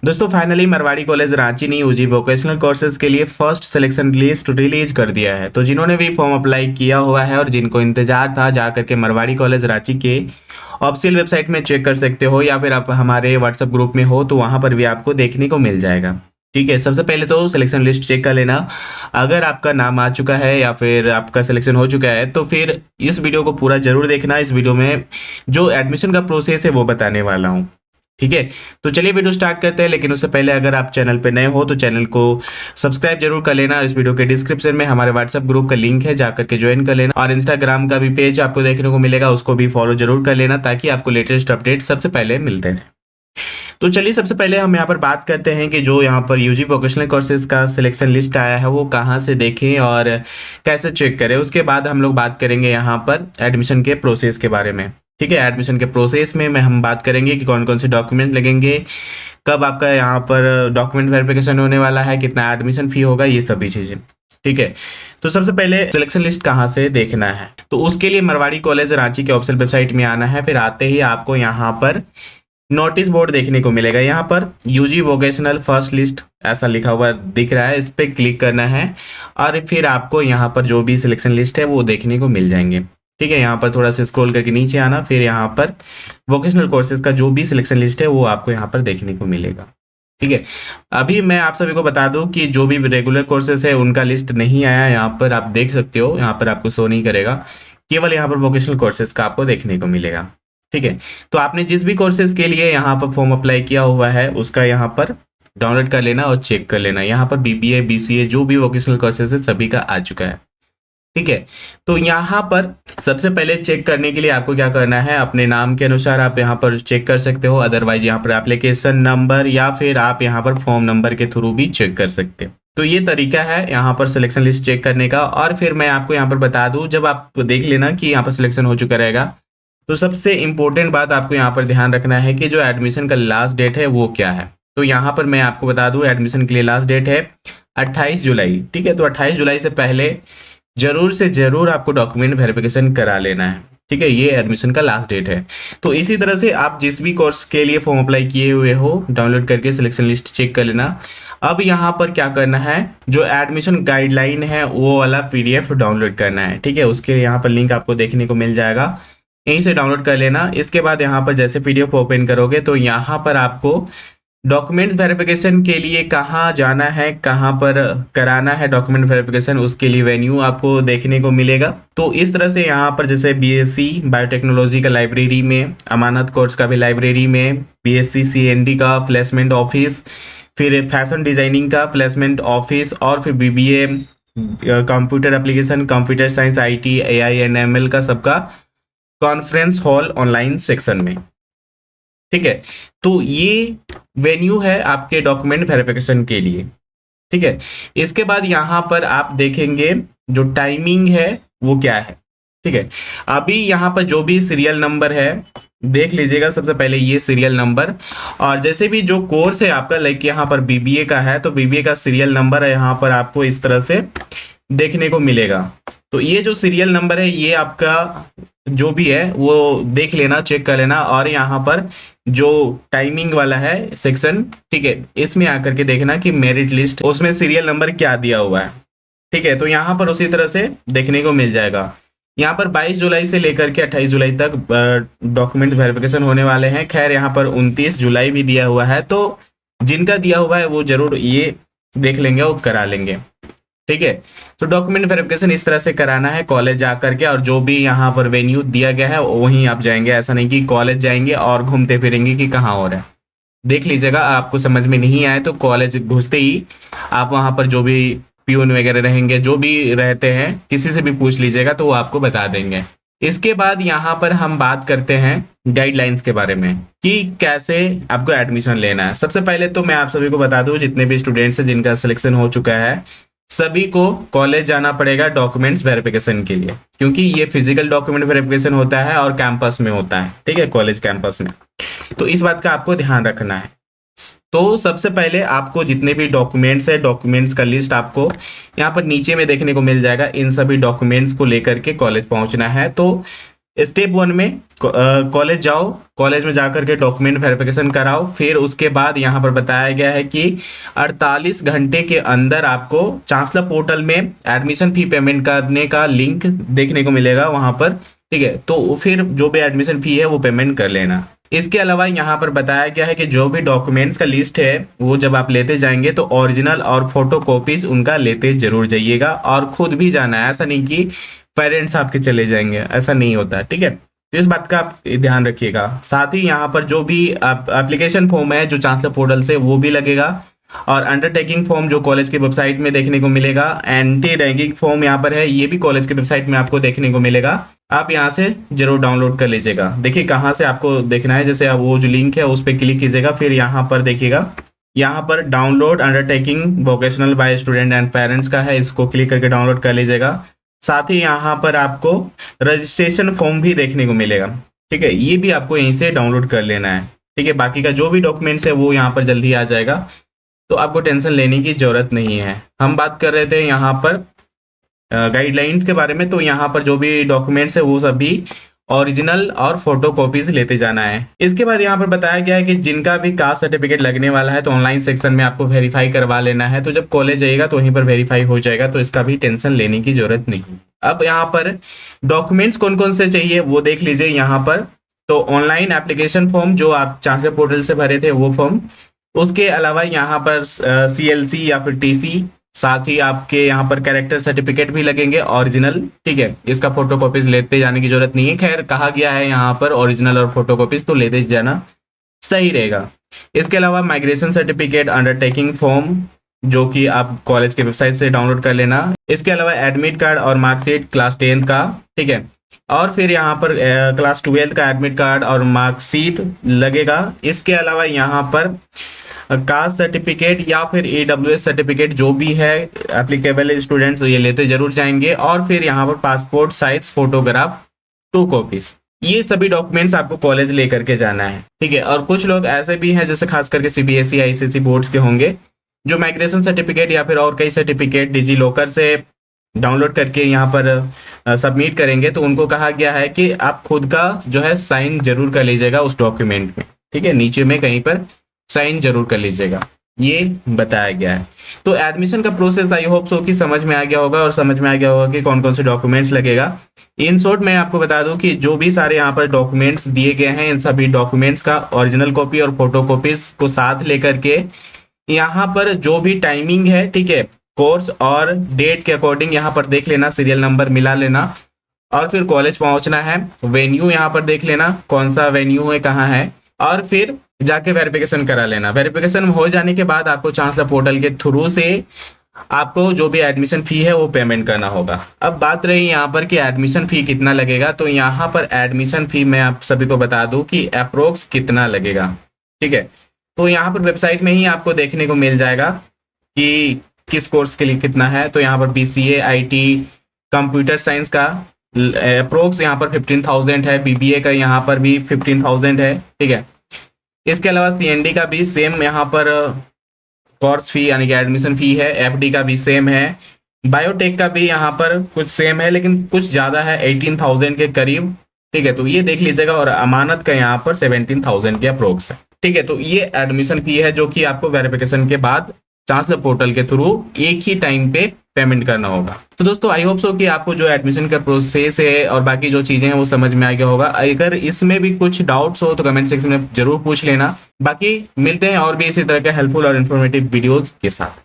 दोस्तों finally Marwari college Ranchi ने UG vocational courses के लिए फर्स्ट सिलेक्शन लिस्ट रिलीज कर दिया है। तो जिन्होंने भी फॉर्म अप्लाई किया हुआ है और जिनको इंतजार था, जा करके मरवाड़ी कॉलेज रांची के ऑफिशियल वेबसाइट में चेक कर सकते हो, या फिर आप हमारे व्हाट्सएप ग्रुप में हो तो वहां पर भी आपको देखने को मिल जाएगा। ठीक है, सबसे पहले तो सिलेक्शन लिस्ट चेक कर लेना। अगर आपका नाम आ चुका है या फिर आपका सिलेक्शन हो चुका है तो फिर इस वीडियो को पूरा जरूर देखना। इस वीडियो में जो एडमिशन का प्रोसेस है वो बताने वाला हूँ। ठीक है, तो चलिए वीडियो स्टार्ट करते हैं। लेकिन उससे पहले अगर आप चैनल पे नए हो तो चैनल को सब्सक्राइब जरूर कर लेना। इस वीडियो के डिस्क्रिप्शन में हमारे व्हाट्सएप ग्रुप का लिंक है, जाकर के ज्वाइन कर लेना। और इंस्टाग्राम का भी पेज आपको देखने को मिलेगा, उसको भी फॉलो जरूर कर लेना ताकि आपको लेटेस्ट अपडेट सबसे पहले मिलते रहे। तो चलिए सबसे पहले हम यहाँ पर बात करते हैं कि जो यहाँ पर यूजी वोकेशनल कोर्सेज का सिलेक्शन लिस्ट आया है वो कहाँ से देखें और कैसे चेक करें। उसके बाद हम लोग बात करेंगे यहाँ पर एडमिशन के प्रोसेस के बारे में। ठीक है, एडमिशन के प्रोसेस में हम बात करेंगे कि कौन कौन से डॉक्यूमेंट लगेंगे, कब आपका यहाँ पर डॉक्यूमेंट वेरिफिकेशन होने वाला है, कितना एडमिशन फी होगा, ये सभी चीज़ें। ठीक है, तो सबसे पहले सिलेक्शन लिस्ट कहाँ से देखना है, तो उसके लिए मरवाड़ी कॉलेज रांची के ऑफिशियल वेबसाइट में आना है। फिर आते ही आपको यहाँ पर नोटिस बोर्ड देखने को मिलेगा। यहाँ पर यूजी वोकेशनल फर्स्ट लिस्ट ऐसा लिखा हुआ दिख रहा है, इस पर क्लिक करना है और फिर आपको यहाँ पर जो भी सिलेक्शन लिस्ट है वो देखने को मिल जाएंगे। ठीक है, यहाँ पर थोड़ा सा स्क्रॉल करके नीचे आना, फिर यहाँ पर वोकेशनल कोर्सेज का जो भी सिलेक्शन लिस्ट है वो आपको यहाँ पर देखने को मिलेगा। ठीक है, अभी मैं आप सभी को बता दूं कि जो भी रेगुलर कोर्सेज है उनका लिस्ट नहीं आया। यहाँ पर आप देख सकते हो, यहाँ पर आपको शो नहीं करेगा, केवल यहाँ पर वोकेशनल कोर्सेज का आपको देखने को मिलेगा। ठीक है, तो आपने जिस भी कोर्सेज के लिए यहाँ पर फॉर्म अप्लाई किया हुआ है उसका यहाँ पर डाउनलोड कर लेना और चेक कर लेना। यहाँ पर बीबीए बीसीए जो भी वोकेशनल कोर्सेज है सभी का आ चुका है। ठीक है, तो यहाँ पर सबसे पहले चेक करने के लिए आपको क्या करना है, अपने नाम के अनुसार आप यहाँ पर चेक कर सकते हो। अदरवाइज यहाँ पर एप्लीकेशन नंबर या फिर आप यहाँ पर फॉर्म नंबर के थ्रू भी चेक कर सकते हो। तो ये तरीका है यहाँ पर सिलेक्शन लिस्ट चेक करने का। और फिर मैं आपको यहाँ पर बता दूं, जब आप देख लेना कि यहाँ पर सिलेक्शन हो चुका रहेगा तो सबसे इंपॉर्टेंट बात आपको यहाँ पर ध्यान रखना है कि जो एडमिशन का लास्ट डेट है वो क्या है। तो यहाँ पर मैं आपको बता दूं, एडमिशन के लिए लास्ट डेट है 28 जुलाई। ठीक है, तो 28 जुलाई से पहले जरूर से जरूर आपको डॉक्यूमेंट वेरिफिकेशन करा लेना है। ठीक है, ये एडमिशन का लास्ट डेट है। तो इसी तरह से आप जिस भी कोर्स के लिए फॉर्म अप्लाई किए हुए हो डाउनलोड करके सिलेक्शन लिस्ट चेक कर लेना। अब यहाँ पर क्या करना है, जो एडमिशन गाइडलाइन है वो वाला पीडीएफ डाउनलोड करना है। ठीक है, उसके लिए यहाँ पर लिंक आपको देखने को मिल जाएगा, यहीं से डाउनलोड कर लेना। इसके बाद यहाँ पर जैसे पीडीएफ ओपन करोगे तो यहाँ पर आपको डॉक्यूमेंट वेरिफिकेशन के लिए कहाँ जाना है, कहाँ पर कराना है डॉक्यूमेंट वेरिफिकेशन, उसके लिए वेन्यू आपको देखने को मिलेगा। तो इस तरह से यहाँ पर जैसे बीएससी बायोटेक्नोलॉजी का लाइब्रेरी में, अमानत कोर्स का भी लाइब्रेरी में, बीएससी सीएनडी का प्लेसमेंट ऑफिस, फिर फैशन डिजाइनिंग का प्लेसमेंट ऑफिस, और फिर BBA computer application, computer science, IT, AI and ML का सबका कॉन्फ्रेंस हॉल ऑनलाइन सेक्शन में। ठीक है, तो ये वेन्यू है आपके डॉक्यूमेंट वेरिफिकेशन के लिए। ठीक है, इसके बाद यहाँ पर आप देखेंगे जो टाइमिंग है वो क्या है। ठीक है, अभी यहाँ पर जो भी सीरियल नंबर है देख लीजिएगा, सबसे पहले ये सीरियल नंबर। और जैसे भी जो कोर्स है आपका, लाइक यहाँ पर बीबीए का है तो बीबीए का सीरियल नंबर है यहाँ पर आपको इस तरह से देखने को मिलेगा। तो ये जो सीरियल नंबर है ये आपका जो भी है वो देख लेना, चेक कर लेना। और यहाँ पर जो टाइमिंग वाला है सेक्शन, ठीक है, इसमें आकर के देखना कि मेरिट लिस्ट उसमें सीरियल नंबर क्या दिया हुआ है। ठीक है, तो यहाँ पर उसी तरह से देखने को मिल जाएगा। यहाँ पर 22 जुलाई से लेकर के 28 जुलाई तक डॉक्यूमेंट वेरिफिकेशन होने वाले हैं। खैर यहाँ पर 29 जुलाई भी दिया हुआ है, तो जिनका दिया हुआ है वो जरूर ये देख लेंगे और करा लेंगे। ठीक है, तो डॉक्यूमेंट वेरिफिकेशन इस तरह से कराना है कॉलेज जाकर के, और जो भी यहाँ पर वेन्यू दिया गया है वहीं आप जाएंगे। ऐसा नहीं कि कॉलेज जाएंगे और घूमते फिरेंगे कि कहाँ हो रहा है। देख लीजिएगा, आपको समझ में नहीं आए तो कॉलेज घुसते ही आप वहाँ पर जो भी प्यून वगैरह रहेंगे, जो भी रहते हैं, किसी से भी पूछ लीजिएगा तो वो आपको बता देंगे। इसके बाद यहाँ पर हम बात करते हैं गाइडलाइंस के बारे में कि कैसे आपको एडमिशन लेना है। सबसे पहले तो मैं आप सभी को बता दूं, जितने भी स्टूडेंट्स हैं जिनका सिलेक्शन हो चुका है सभी को कॉलेज जाना पड़ेगा डॉक्यूमेंट्स वेरिफिकेशन के लिए, क्योंकि ये फिजिकल डॉक्यूमेंट वेरिफिकेशन होता है और कैंपस में होता है। ठीक है, कॉलेज कैंपस में, तो इस बात का आपको ध्यान रखना है। तो सबसे पहले आपको जितने भी डॉक्यूमेंट्स है, डॉक्यूमेंट्स का लिस्ट आपको यहाँ पर नीचे में देखने को मिल जाएगा। इन सभी डॉक्यूमेंट्स को लेकर के कॉलेज पहुंचना है। तो स्टेप 1 में कॉलेज जाओ, कॉलेज में जाकर के डॉक्यूमेंट वेरिफिकेशन कराओ। फिर उसके बाद यहाँ पर बताया गया है कि 48 घंटे के अंदर आपको चांसलर पोर्टल में एडमिशन फी पेमेंट करने का लिंक देखने को मिलेगा वहाँ पर, ठीक है। तो फिर जो भी एडमिशन फी है वो पेमेंट कर लेना। इसके अलावा यहाँ पर बताया गया है कि जो भी डॉक्यूमेंट्स का लिस्ट है वो जब आप लेते जाएंगे तो ओरिजिनल और फोटो कॉपीज उनका लेते जरूर जाइएगा, और खुद भी जाना है। ऐसा नहीं कि पेरेंट्स आपके चले जाएंगे, ऐसा नहीं होता, ठीक है। तो इस बात का आप ध्यान रखिएगा। साथ ही यहाँ पर जो भी एप्लीकेशन फॉर्म है जो चांसलर पोर्टल से वो भी लगेगा, और अंडरटेकिंग फॉर्म जो कॉलेज की वेबसाइट में देखने को मिलेगा। एंटी रैगिंग फॉर्म यहाँ पर है, ये भी कॉलेज की वेबसाइट में आपको देखने को मिलेगा। आप यहाँ से जरूर डाउनलोड कर लीजिएगा। देखिए कहाँ से आपको देखना है, जैसे आप वो जो लिंक है उस पर क्लिक कीजिएगा, फिर यहाँ पर देखिएगा, यहाँ पर download undertaking vocational by student and parents का है, इसको क्लिक करके डाउनलोड कर लीजिएगा। साथ ही यहाँ पर आपको रजिस्ट्रेशन फॉर्म भी देखने को मिलेगा, ठीक है। ये भी आपको यहीं से डाउनलोड कर लेना है, ठीक है। बाकी का जो भी डॉक्यूमेंट्स है वो यहाँ पर जल्दी आ जाएगा, तो आपको टेंशन लेने की जरूरत नहीं है। हम बात कर रहे थे यहाँ पर गाइडलाइंस के बारे में, तो यहाँ पर जो भी डॉक्यूमेंट्स है वो सभी ओरिजिनल और फोटो कॉपीज लेते जाना है। इसके बाद यहाँ पर बताया गया है कि जिनका भी कास्ट सर्टिफिकेट लगने वाला है तो ऑनलाइन सेक्शन में आपको वेरीफाई करवा लेना है, तो जब कॉलेज जाएगा तो वहीं पर वेरीफाई हो जाएगा, तो इसका भी टेंशन लेने की जरूरत नहीं। अब यहाँ पर डॉक्यूमेंट्स कौन कौन से चाहिए वो देख लीजिए यहाँ पर। तो ऑनलाइन एप्लीकेशन फॉर्म जो आप चांसलर पोर्टल से भरे थे वो फॉर्म, उसके अलावा यहाँ पर CLC या फिर TC, साथ ही आपके यहाँ पर कैरेक्टर सर्टिफिकेट भी लगेंगे ओरिजिनल, ठीक है। इसका फोटो कॉपीज लेते जाने की जरूरत नहीं है, खैर कहा गया है यहाँ पर ओरिजिनल और फोटो कॉपीज तो लेते जाना सही रहेगा। इसके अलावा माइग्रेशन सर्टिफिकेट, अंडरटेकिंग फॉर्म जो कि आप कॉलेज के वेबसाइट से डाउनलोड कर लेना। इसके अलावा एडमिट कार्ड और मार्कशीट क्लास 10th का, ठीक है। और फिर यहाँ पर क्लास 12th का एडमिट कार्ड और मार्कशीट लगेगा। इसके अलावा यहाँ पर कास्ट सर्टिफिकेट या फिर AWS सर्टिफिकेट जो भी है एप्लीकेबल स्टूडेंट्स ये लेते जरूर जाएंगे। और फिर यहाँ पर पासपोर्ट साइज फोटोग्राफ 2 कॉपीज, ये सभी डॉक्यूमेंट्स आपको कॉलेज लेकर के जाना है, ठीक है। और कुछ लोग ऐसे भी हैं जैसे खास करके CBSE ICSE बोर्ड्स के होंगे जो माइग्रेशन सर्टिफिकेट या फिर और कई सर्टिफिकेट डिजी लॉकर से डाउनलोड करके यहाँ पर सबमिट करेंगे, तो उनको कहा गया है कि आप खुद का जो है साइन जरूर कर लीजिएगा उस डॉक्यूमेंट में, ठीक है। नीचे में कहीं पर साइन जरूर कर लीजिएगा, ये बताया गया है। तो एडमिशन का प्रोसेस आई होप सो कि समझ में आ गया होगा, और समझ में आ गया होगा कि कौन कौन से डॉक्यूमेंट्स लगेगा। इन शॉर्ट मैं आपको बता दूं कि जो भी सारे यहाँ पर डॉक्यूमेंट्स दिए गए हैं इन सभी डॉक्यूमेंट्स का ओरिजिनल कॉपी और फोटो कॉपीज को साथ लेकर के यहाँ पर जो भी टाइमिंग है, ठीक है, कोर्स और डेट के अकॉर्डिंग यहाँ पर देख लेना, सीरियल नंबर मिला लेना, और फिर कॉलेज पहुंचना है। वेन्यू यहाँ पर देख लेना कौन सा वेन्यू है, कहाँ है, और फिर जाके वेरिफिकेशन करा लेना। वेरिफिकेशन हो जाने के बाद आपको चांसलर पोर्टल के थ्रू से आपको जो भी एडमिशन फी है वो पेमेंट करना होगा। अब बात रही यहाँ पर कि एडमिशन फी कितना लगेगा, तो यहाँ पर एडमिशन फी मैं आप सभी को बता दूं कि अप्रोक्स कितना लगेगा, ठीक है। तो यहाँ पर वेबसाइट में ही आपको देखने को मिल जाएगा कि किस कोर्स के लिए कितना है। तो यहाँ पर BCA IT कंप्यूटर साइंस का अप्रोक्स यहाँ पर 15,000 है, BBA का यहाँ पर भी 15,000 है, ठीक है। इसके अलावा CND का भी सेम यहाँ पर कोर्स फी यानी कि एडमिशन फी है। FD का भी सेम है। बायोटेक का भी यहाँ पर कुछ सेम है लेकिन कुछ ज़्यादा है, 18,000 के करीब, ठीक है। तो ये देख लीजिएगा। और अमानत का यहाँ पर 17,000 के अप्रोक्स है, ठीक है। तो ये एडमिशन फी है जो कि आपको वेरिफिकेशन के बाद चांसलर पोर्टल के थ्रू एक ही टाइम पे पेमेंट करना होगा। तो दोस्तों आई होप सो कि आपको जो एडमिशन का प्रोसेस है और बाकी जो चीजें हैं वो समझ में आ गया होगा। अगर इसमें भी कुछ डाउट्स हो तो कमेंट सेक्शन में जरूर पूछ लेना। बाकी मिलते हैं और भी इसी तरह के हेल्पफुल और इन्फॉर्मेटिव वीडियोस के साथ।